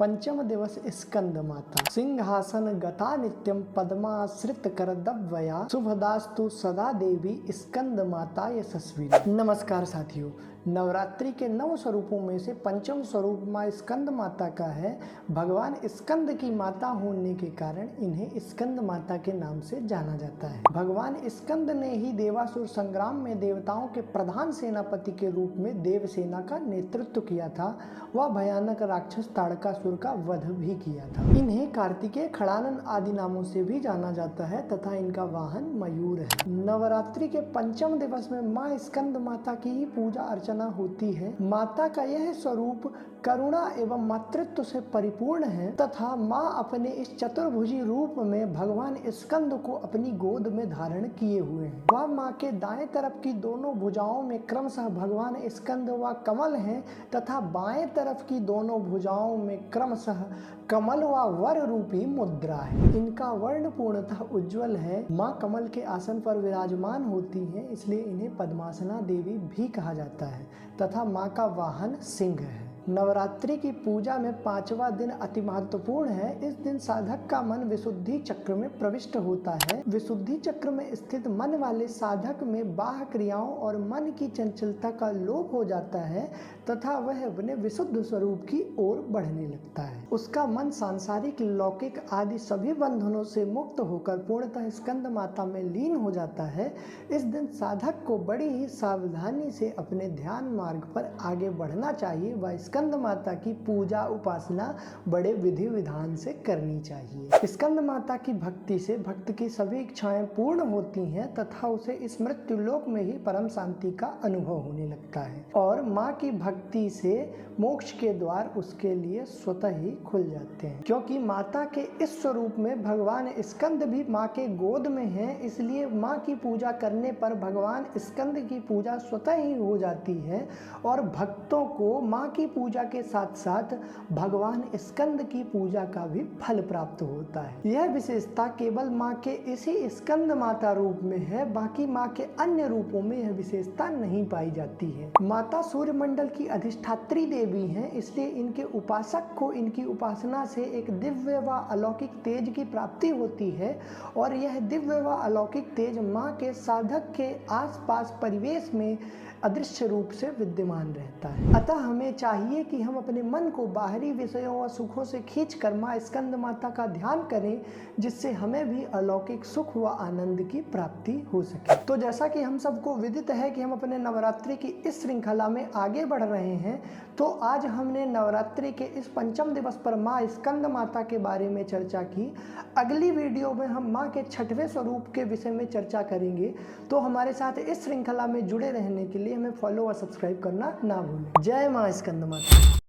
पंचम दिवस स्कंद माता सिंहासन गता नित्यम पद्माश्रित करदव्या शुभदास्तु सदा देवी स्कंद माता यशस्वी। नमस्कार साथियों, नवरात्रि के 9 स्वरूपों में से पंचम स्वरूप माँ स्कंद माता का है। भगवान स्कंद की माता होने के कारण इन्हें स्कंद माता के नाम से जाना जाता है। भगवान स्कंद ने ही देवासुर संग्राम में देवताओं के प्रधान सेनापति के रूप में देव सेना का नेतृत्व किया था। वह भयानक राक्षस ताड़कासुर का वध भी किया था। इन्हें कार्तिकेय, खड़ानन आदि नामों से भी जाना जाता है तथा इनका वाहन मयूर है। नवरात्रि के पंचम दिवस में माँ स्कंद माता की ही पूजा अर्चना होती है। माता का यह स्वरूप करुणा एवं मातृत्व से परिपूर्ण है तथा माँ अपने इस चतुर्भुजी रूप में भगवान स्कंद को अपनी गोद में धारण किए हुए हैं। वह माँ के दाएं तरफ की दोनों भुजाओं में क्रमशः भगवान स्कंद व कमल हैं तथा बाएं तरफ की दोनों भुजाओं में क्रमशः कमल व वर रूपी मुद्रा है। इनका वर्ण पूर्णतः उज्जवल है। माँ कमल के आसन पर विराजमान होती हैं, इसलिए इन्हें पद्मासना देवी भी कहा जाता है तथा माँ का वाहन सिंह है। नवरात्रि की पूजा में 5वां दिन अति महत्वपूर्ण है। इस दिन साधक का मन विशुद्धि चक्र में प्रविष्ट होता है। विशुद्धि चक्र में स्थित मन वाले साधक में बाह्य क्रियाओं और मन की चंचलता का लोप हो जाता है तथा वह अपने विशुद्ध स्वरूप की ओर बढ़ने लगता है। उसका मन सांसारिक, लौकिक आदि सभी बंधनों से मुक्त होकर पूर्णतः स्कंद माता में लीन हो जाता है। इस दिन साधक को बड़ी ही सावधानी से अपने ध्यान मार्ग पर आगे बढ़ना चाहिए व स्कंद माता की पूजा उपासना बड़े विधि विधान से करनी चाहिए। स्कंद माता की भक्ति से भक्त की सभी इच्छाएं पूर्ण होती हैं तथा उसे इस मृत्युलोक में ही परम शांति का अनुभव होने लगता है और माँ की भक्ति से मोक्ष के द्वार उसके लिए स्वतः ही खुल जाते हैं। क्योंकि माता के इस स्वरूप में भगवान स्कंद भी माँ के गोद में हैं, इसलिए माँ की पूजा करने पर भगवान स्कंद की पूजा स्वतः ही हो जाती है और भक्तों को माँ की पूजा के साथ साथ भगवान स्कंद की पूजा का भी फल प्राप्त होता है। यह विशेषता केवल माँ के इसी स्कंद माता रूप में है, बाकी माँ के अन्य रूपों में यह विशेषता नहीं पाई जाती है। माता सूर्य मंडल की अधिष्ठात्री देवी हैं, इसलिए इनके उपासक को इनकी उपासना से एक दिव्य व अलौकिक तेज की प्राप्ति होती है और यह दिव्य व अलौकिक तेज माँ के साधक के आसपास परिवेश में अदृश्य रूप से विद्यमान रहता है। अतः हमें चाहिए कि हम अपने मन को बाहरी विषयों व सुखों से खींचकर माँ स्कंद माता का ध्यान करें, जिससे हमें भी अलौकिक सुख व आनंद की प्राप्ति हो सके। तो जैसा कि हम सबको विदित है कि हम अपने नवरात्रि की इस श्रृंखला में आगे बढ़ रहे हैं, तो आज हमने नवरात्रि के इस पंचम दिवस पर माँ स्कंद माता के बारे में चर्चा की। अगली वीडियो में हम माँ के 6वें स्वरूप के विषय में चर्चा करेंगे। तो हमारे साथ इस श्रृंखला में जुड़े रहने के लिए हमें फॉलो व सब्सक्राइब करना ना भूलें। जय माँ स्कंद माता।